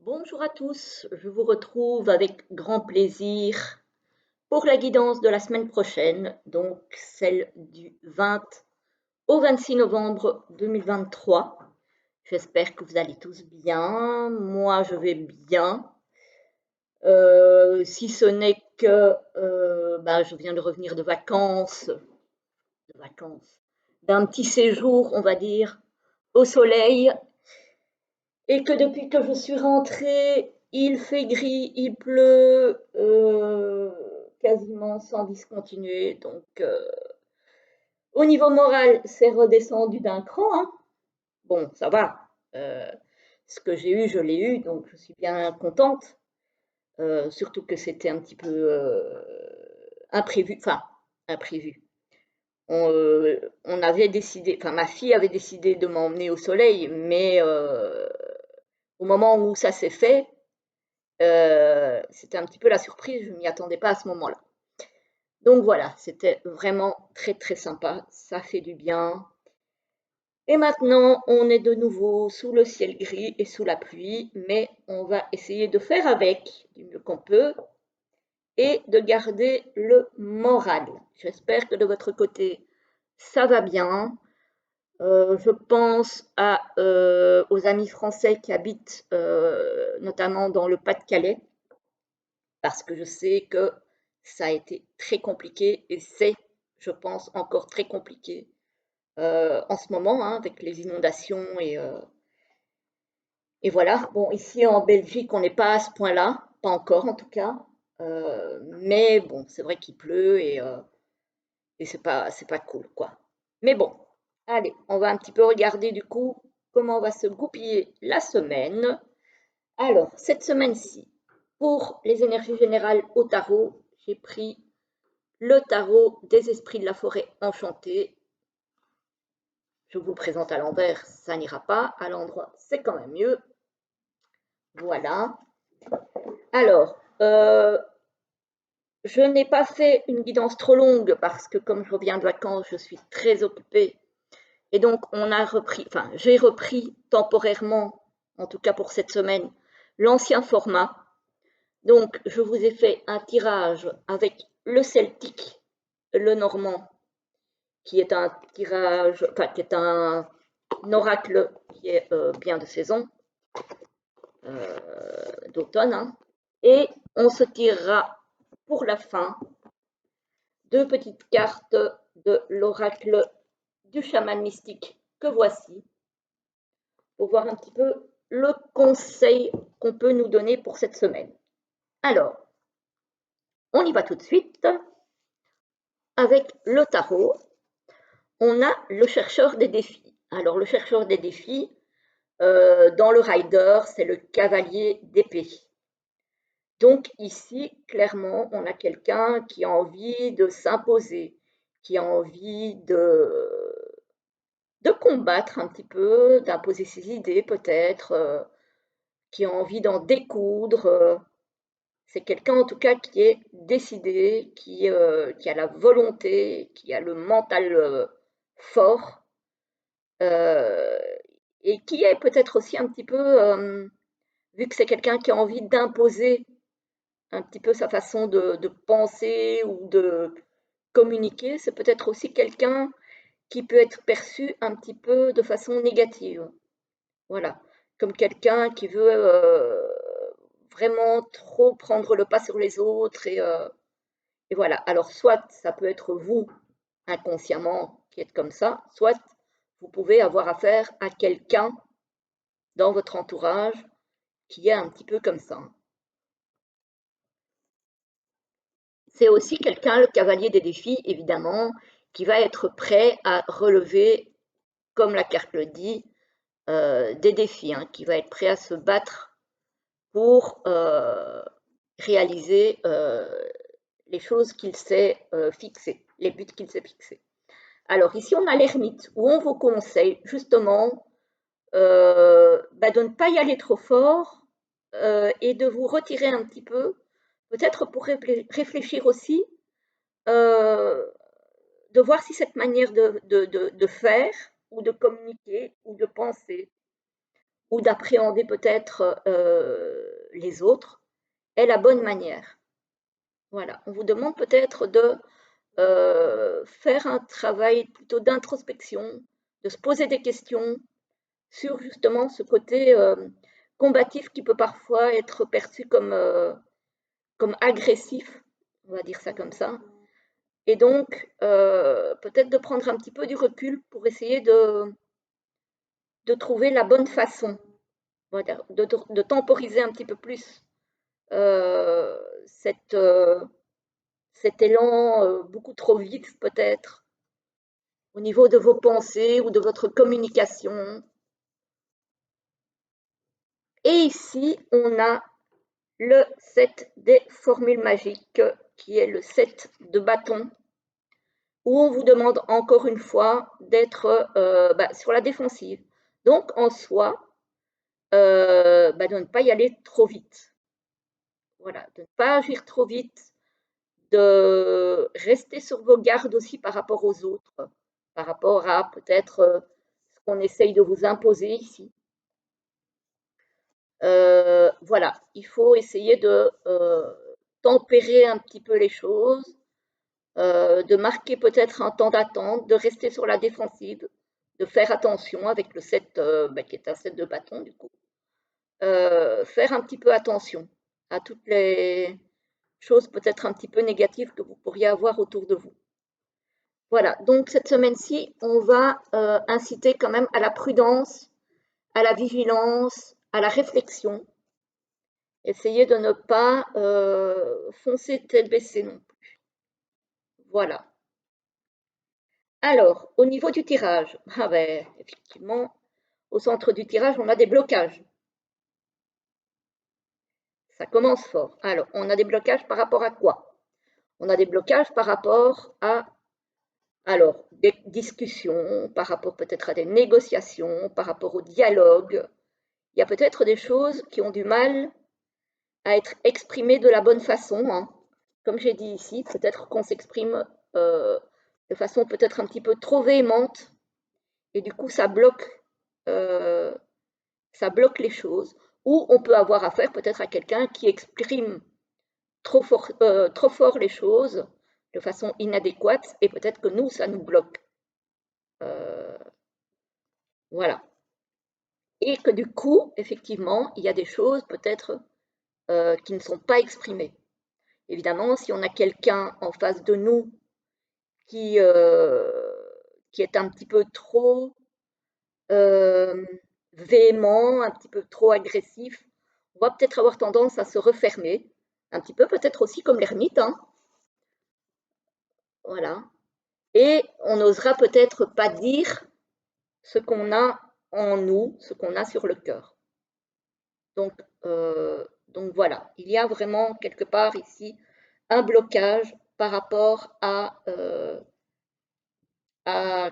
Bonjour à tous, je vous retrouve avec grand plaisir pour la guidance de la semaine prochaine, donc celle du 20 au 26 novembre 2023. J'espère que vous allez tous bien, moi je vais bien, si ce n'est que je viens de revenir de vacances, d'un petit séjour, on va dire, au soleil, et que depuis que je suis rentrée, il fait gris, il pleut quasiment sans discontinuer. Donc, au niveau moral, c'est redescendu d'un cran, hein. Bon, ça va. Euh, Ce que j'ai eu, je l'ai eu, donc je suis bien contente. Surtout que c'était un petit peu imprévu. Enfin, imprévu. On avait décidé, enfin ma fille avait décidé de m'emmener au soleil, mais au moment où ça s'est fait, c'était un petit peu la surprise, je ne m'y attendais pas à ce moment-là. Donc voilà, c'était vraiment très très sympa, ça fait du bien. Et maintenant, on est de nouveau sous le ciel gris et sous la pluie, mais on va essayer de faire avec du mieux qu'on peut et de garder le moral. J'espère que de votre côté, ça va bien. Je pense aux amis français qui habitent notamment dans le Pas-de-Calais, parce que je sais que ça a été très compliqué et c'est, je pense, encore très compliqué en ce moment, hein, avec les inondations et voilà. Bon, ici en Belgique, on n'est pas à ce point-là, pas encore en tout cas. Mais bon, c'est vrai qu'il pleut et c'est pas cool, quoi. Mais bon, allez, on va un petit peu regarder du coup comment va se goupiller la semaine. Alors, cette semaine-ci, pour les énergies générales au tarot, j'ai pris le tarot des esprits de la forêt enchantés. Je vous le présente à l'envers, ça n'ira pas. À l'endroit, c'est quand même mieux. Voilà. Alors, je n'ai pas fait une guidance trop longue parce que comme je reviens de vacances, je suis très occupée. Et donc, j'ai repris temporairement, en tout cas pour cette semaine, l'ancien format. Donc, je vous ai fait un tirage avec le celtique, le normand, qui est un tirage, enfin, qui est un oracle qui est bien de saison, d'automne, hein. Et on se tirera pour la fin deux petites cartes de l'oracle du chaman mystique que voici, pour voir un petit peu le conseil qu'on peut nous donner pour cette semaine. Alors, on y va tout de suite avec le tarot. On a le chercheur des défis. Alors, le chercheur des défis, dans le rider, c'est le cavalier d'épée. Donc ici, clairement, on a quelqu'un qui a envie de s'imposer, qui a envie de combattre un petit peu, d'imposer ses idées peut-être, qui a envie d'en découdre. C'est quelqu'un en tout cas qui est décidé, qui a la volonté, qui a le mental fort, euh, et qui est peut-être aussi un petit peu, vu que c'est quelqu'un qui a envie d'imposer un petit peu sa façon de penser ou de communiquer, c'est peut-être aussi quelqu'un qui peut être perçu un petit peu de façon négative. Voilà, comme quelqu'un qui veut vraiment trop prendre le pas sur les autres et voilà. Alors soit ça peut être vous inconsciemment qui êtes comme ça, soit vous pouvez avoir affaire à quelqu'un dans votre entourage qui est un petit peu comme ça. C'est aussi quelqu'un, le cavalier des défis, évidemment, qui va être prêt à relever, comme la carte le dit, des défis, hein, qui va être prêt à se battre pour réaliser les choses qu'il s'est fixées, les buts qu'il s'est fixés. Alors ici, on a l'ermite, où on vous conseille justement de ne pas y aller trop fort et de vous retirer un petit peu, peut-être pour réfléchir aussi, euh, de voir si cette manière de faire ou de communiquer ou de penser ou d'appréhender peut-être les autres est la bonne manière. Voilà, on vous demande peut-être de faire un travail plutôt d'introspection, de se poser des questions sur justement ce côté combatif qui peut parfois être perçu comme agressif, on va dire ça comme ça. Et donc, peut-être de prendre un petit peu du recul pour essayer de trouver la bonne façon, de temporiser un petit peu plus euh, cette, euh, cet élan beaucoup trop vite peut-être au niveau de vos pensées ou de votre communication. Et ici, on a le set des formules magiques, qui est le set de bâtons, où on vous demande encore une fois d'être sur la défensive. Donc, en soi, de ne pas y aller trop vite. Voilà, de ne pas agir trop vite, de rester sur vos gardes aussi par rapport aux autres, par rapport à peut-être ce qu'on essaye de vous imposer ici. Voilà, il faut essayer de tempérer un petit peu les choses, de marquer peut-être un temps d'attente, de rester sur la défensive, de faire attention avec le set qui est un set de bâtons du coup. Faire un petit peu attention à toutes les choses peut-être un petit peu négatives que vous pourriez avoir autour de vous. Voilà, donc cette semaine-ci, on va inciter quand même à la prudence, à la vigilance, à la réflexion. Essayez de ne pas foncer tête baissée non plus. Voilà. Alors, au niveau du tirage, effectivement, au centre du tirage, on a des blocages. Ça commence fort. Alors, on a des blocages par rapport à quoi? On a des blocages par rapport à, alors, des discussions, par rapport peut-être à des négociations, par rapport au dialogue. Il y a peut-être des choses qui ont du mal à être exprimées de la bonne façon, hein. Comme j'ai dit ici, peut-être qu'on s'exprime de façon peut-être un petit peu trop véhémente et du coup euh, ça bloque les choses. Ou on peut avoir affaire peut-être à quelqu'un qui exprime trop fort les choses de façon inadéquate et peut-être que nous, ça nous bloque. Euh, voilà. Et que du coup, effectivement, il y a des choses peut-être qui ne sont pas exprimées. Évidemment, si on a quelqu'un en face de nous qui, euh, qui est un petit peu trop euh, véhément, un petit peu trop agressif, on va peut-être avoir tendance à se refermer, un petit peu peut-être aussi comme l'ermite, hein, voilà. Et on n'osera peut-être pas dire ce qu'on a en nous, ce qu'on a sur le cœur. Donc, donc voilà, il y a vraiment quelque part ici un blocage par rapport à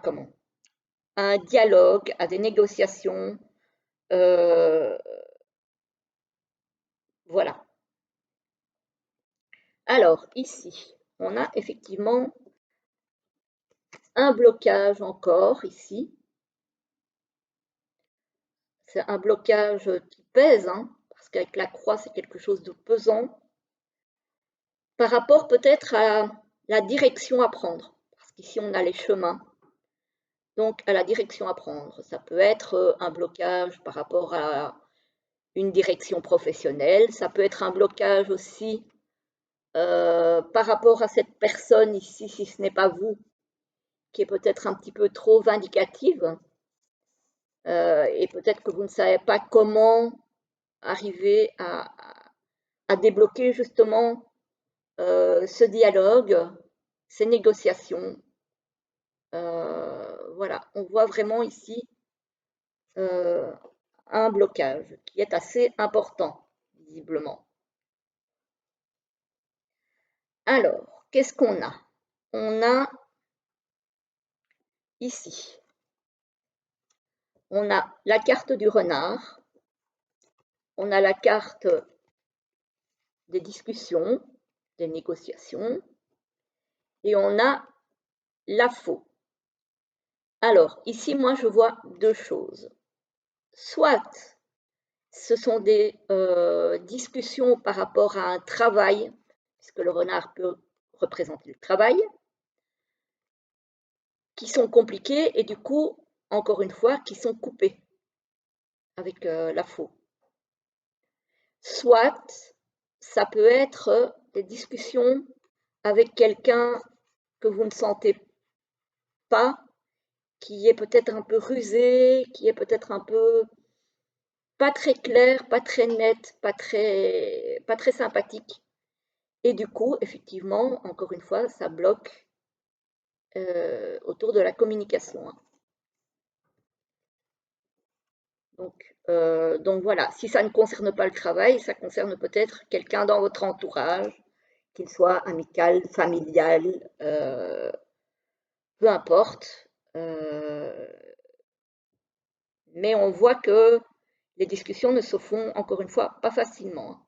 comment, à un dialogue, à des négociations. Euh, voilà. Alors, ici, on a effectivement un blocage encore, ici. C'est un blocage qui pèse, hein, parce qu'avec la croix, c'est quelque chose de pesant, par rapport peut-être à la direction à prendre. Parce qu'ici, on a les chemins, donc à la direction à prendre. Ça peut être un blocage par rapport à une direction professionnelle, ça peut être un blocage aussi par rapport à cette personne ici, si ce n'est pas vous, qui est peut-être un petit peu trop vindicative, et peut-être que vous ne savez pas comment arriver à débloquer justement ce dialogue, ces négociations. Voilà, on voit vraiment ici euh, un blocage qui est assez important, visiblement. Alors, qu'est-ce qu'on a? On a ici, on a la carte du renard, on a la carte des discussions, des négociations, et on a la faux. Alors, ici, moi, je vois deux choses. Soit ce sont des discussions par rapport à un travail, puisque le renard peut représenter le travail, qui sont compliquées et du coup, encore une fois, qui sont coupées avec la faux. Soit, ça peut être des discussions avec quelqu'un que vous ne sentez pas, qui est peut-être un peu rusé, qui est peut-être un peu pas très clair, pas très net, pas très sympathique. Et du coup, effectivement, encore une fois, ça bloque autour de la communication. Donc voilà, si ça ne concerne pas le travail, ça concerne peut-être quelqu'un dans votre entourage, qu'il soit amical, familial, peu importe. Mais on voit que les discussions ne se font, encore une fois, pas facilement.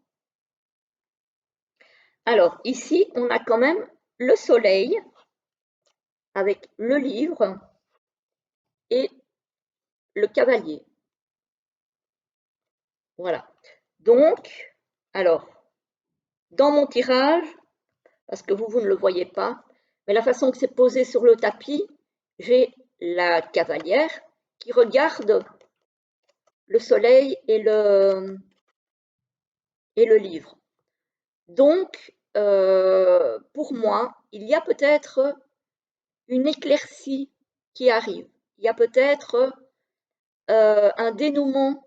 Alors ici, on a quand même le soleil avec le livre et le cavalier. Voilà. Donc, alors, dans mon tirage, parce que vous ne le voyez pas, mais la façon que c'est posé sur le tapis, j'ai la cavalière qui regarde le soleil et le livre. Donc, pour moi, il y a peut-être une éclaircie qui arrive. Il y a peut-être un dénouement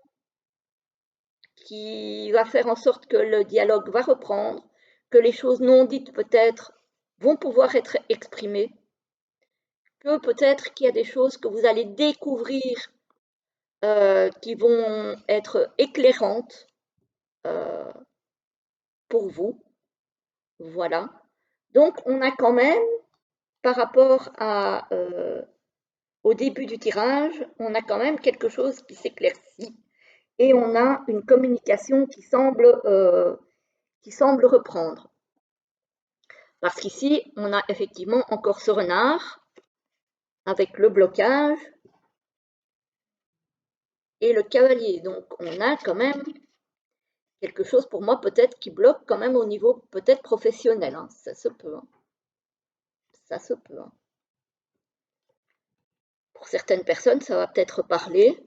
qui va faire en sorte que le dialogue va reprendre, que les choses non dites peut-être vont pouvoir être exprimées, que peut-être qu'il y a des choses que vous allez découvrir qui vont être éclairantes euh, pour vous. Voilà. Donc, on a quand même, par rapport au début du tirage, on a quand même quelque chose qui s'éclaircit et on a une communication qui semble reprendre. Parce qu'ici, on a effectivement encore ce renard avec le blocage et le cavalier. Donc, on a quand même quelque chose pour moi peut-être qui bloque quand même au niveau peut-être professionnel. Hein. Ça se peut. Hein. Ça se peut. Hein. Pour certaines personnes, ça va peut-être parler.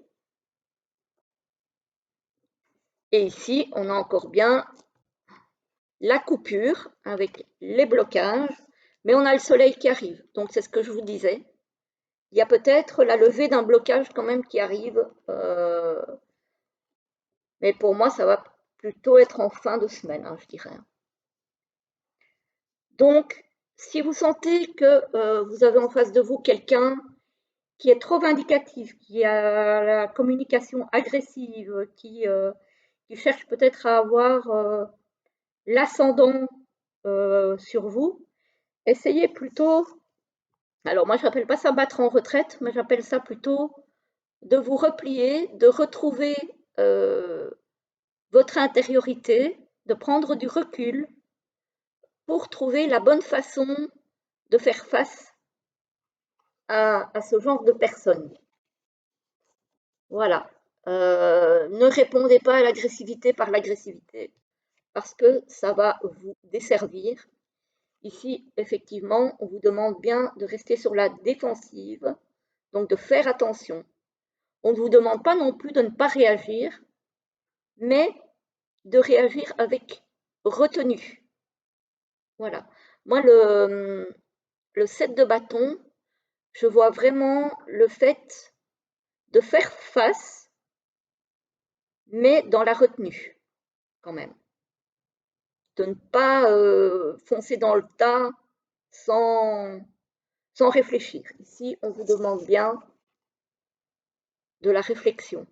Et ici, on a encore bien la coupure avec les blocages, mais on a le soleil qui arrive. Donc, c'est ce que je vous disais. Il y a peut-être la levée d'un blocage quand même qui arrive. Mais pour moi, ça va plutôt être en fin de semaine, hein, je dirais. Donc, si vous sentez que vous avez en face de vous quelqu'un qui est trop vindicatif, qui a la communication agressive, qui cherche peut-être à avoir l'ascendant sur vous, essayez plutôt, alors moi je n'appelle pas ça battre en retraite, mais j'appelle ça plutôt de vous replier, de retrouver votre intériorité, de prendre du recul pour trouver la bonne façon de faire face à ce genre de personnes. Voilà. Ne répondez pas à l'agressivité par l'agressivité parce que ça va vous desservir. Ici, effectivement, on vous demande bien de rester sur la défensive, donc de faire attention. On ne vous demande pas non plus de ne pas réagir, mais de réagir avec retenue. Voilà. Moi, le 7 de bâton, je vois vraiment le fait de faire face, mais dans la retenue, quand même. De ne pas foncer dans le tas sans réfléchir. Ici, on vous demande bien de la réflexion.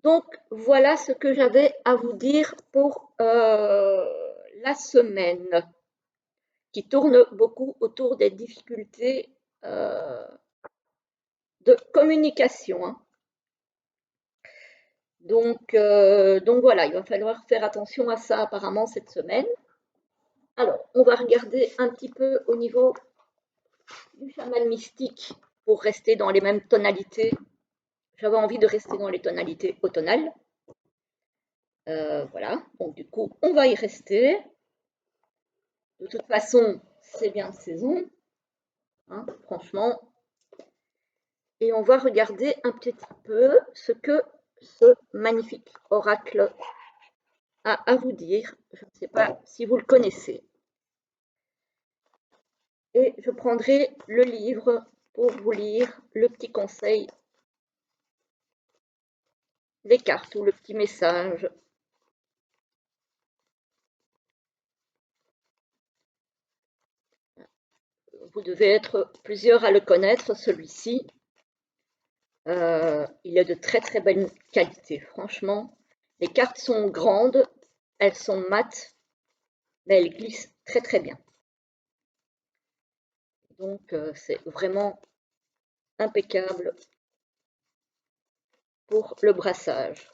Donc, voilà ce que j'avais à vous dire pour la semaine, qui tourne beaucoup autour des difficultés de communication. Hein. Donc voilà, il va falloir faire attention à ça apparemment cette semaine. Alors, on va regarder un petit peu au niveau du chaman mystique pour rester dans les mêmes tonalités. j'avais envie de rester dans les tonalités automnales. Voilà, donc du coup, on va y rester. De toute façon, c'est bien de saison, hein, franchement. Et on va regarder un petit peu ce que ce magnifique oracle a à vous dire. Je ne sais pas si vous le connaissez. Et je prendrai le livre pour vous lire le petit conseil des cartes ou le petit message. Vous devez être plusieurs à le connaître, celui-ci. Il est de très très belle qualité, franchement. Les cartes sont grandes, elles sont mates, mais elles glissent très très bien. Donc c'est vraiment impeccable pour le brassage.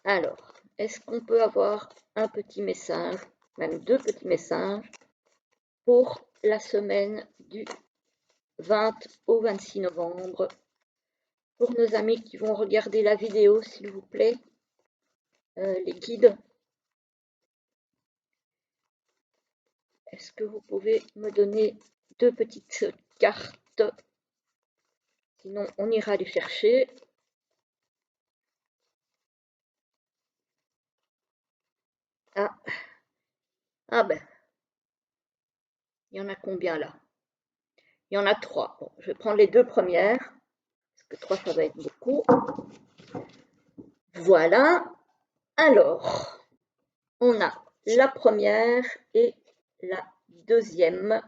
Alors, est-ce qu'on peut avoir un petit message, même deux petits messages, pour la semaine du 20 au 26 novembre? Pour nos amis qui vont regarder la vidéo, s'il vous plaît, les guides, est-ce que vous pouvez me donner deux petites cartes? Sinon, on ira les chercher. Ah, ah ben, il y en a combien là? Il y en a trois. Bon, je vais prendre les deux premières, parce que trois, ça va être beaucoup. Voilà. Alors, on a la première et la deuxième.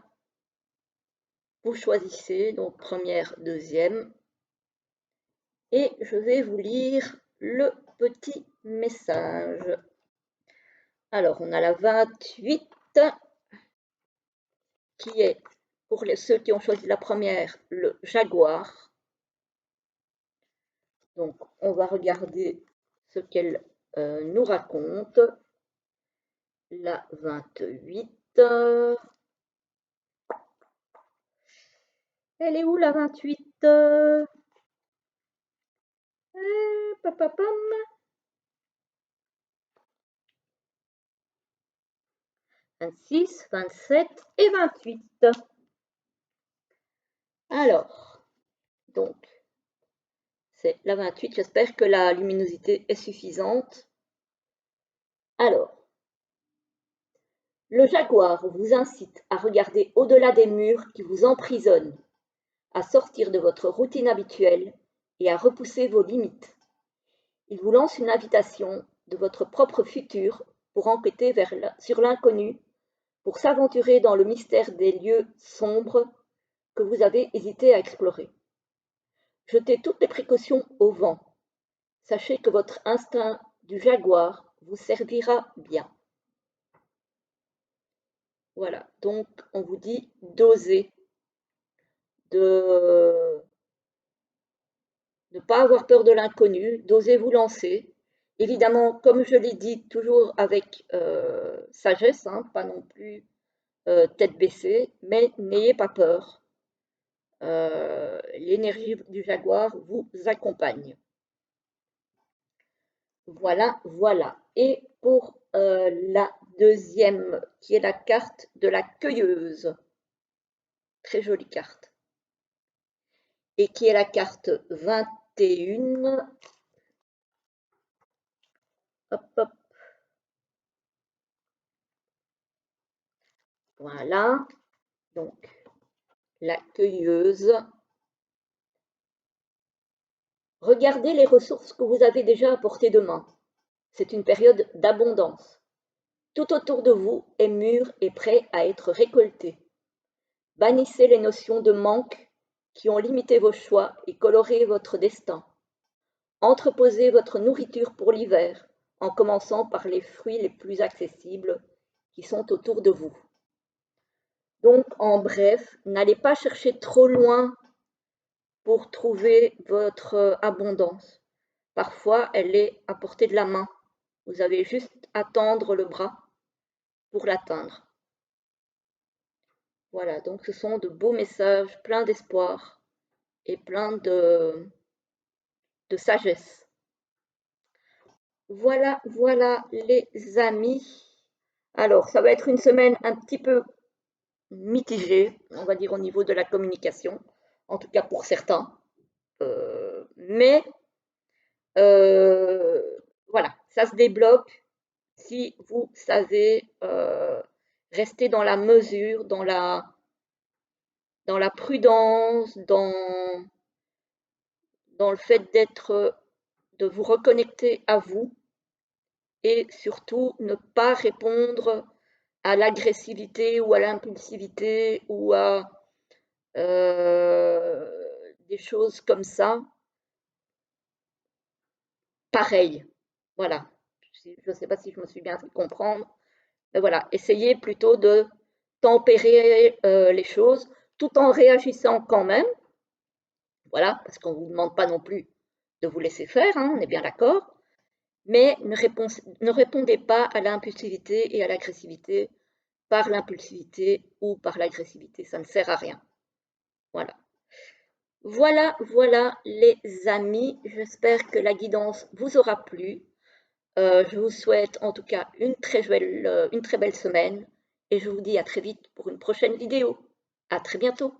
Vous choisissez, donc première, deuxième. Et je vais vous lire le petit message. Alors, on a la 28 qui est, pour ceux qui ont choisi la première, le jaguar. Donc, on va regarder ce qu'elle nous raconte. La 28. Elle est où la 28? Papapam. 26, 27 et 28. Alors, donc, c'est la 28. J'espère que la luminosité est suffisante. Alors, le jaguar vous incite à regarder au-delà des murs qui vous emprisonnent, à sortir de votre routine habituelle et à repousser vos limites. Il vous lance une invitation de votre propre futur pour enquêter sur l'inconnu, pour s'aventurer dans le mystère des lieux sombres que vous avez hésité à explorer. Jetez toutes les précautions au vent. Sachez que votre instinct du jaguar vous servira bien. Voilà, donc on vous dit d'oser, de ne pas avoir peur de l'inconnu, d'oser vous lancer. Évidemment, comme je l'ai dit, toujours avec sagesse, hein, pas non plus tête baissée, mais n'ayez pas peur. L'énergie du jaguar vous accompagne. Voilà, voilà. Et pour la deuxième, qui est la carte de la cueilleuse, très jolie carte, et qui est la carte 21. Hop, hop. Voilà. Donc, la cueilleuse. Regardez les ressources que vous avez déjà à portée de main. C'est une période d'abondance. Tout autour de vous est mûr et prêt à être récolté. Bannissez les notions de manque qui ont limité vos choix et coloré votre destin. Entreposez votre nourriture pour l'hiver, en commençant par les fruits les plus accessibles qui sont autour de vous. Donc, en bref, n'allez pas chercher trop loin pour trouver votre abondance. Parfois, elle est à portée de la main. Vous avez juste à tendre le bras pour l'atteindre. Voilà, donc ce sont de beaux messages pleins d'espoir et plein de sagesse. Voilà, voilà les amis. Alors, ça va être une semaine un petit peu mitigée, on va dire au niveau de la communication, en tout cas pour certains. Mais euh, voilà, ça se débloque si vous savez rester dans la mesure, dans la prudence, dans le fait de vous reconnecter à vous et surtout ne pas répondre à l'agressivité ou à l'impulsivité ou à des choses comme ça, pareilles. Voilà. Je ne sais pas si je me suis bien fait comprendre. Mais voilà, essayez plutôt de tempérer les choses tout en réagissant quand même. Voilà, parce qu'on ne vous demande pas non plus de vous laisser faire, hein, on est bien d'accord. Mais ne répondez pas à l'impulsivité et à l'agressivité par l'impulsivité ou par l'agressivité. Ça ne sert à rien. Voilà. Voilà, voilà les amis. J'espère que la guidance vous aura plu. Je vous souhaite en tout cas une très belle semaine et je vous dis à très vite pour une prochaine vidéo. À très bientôt.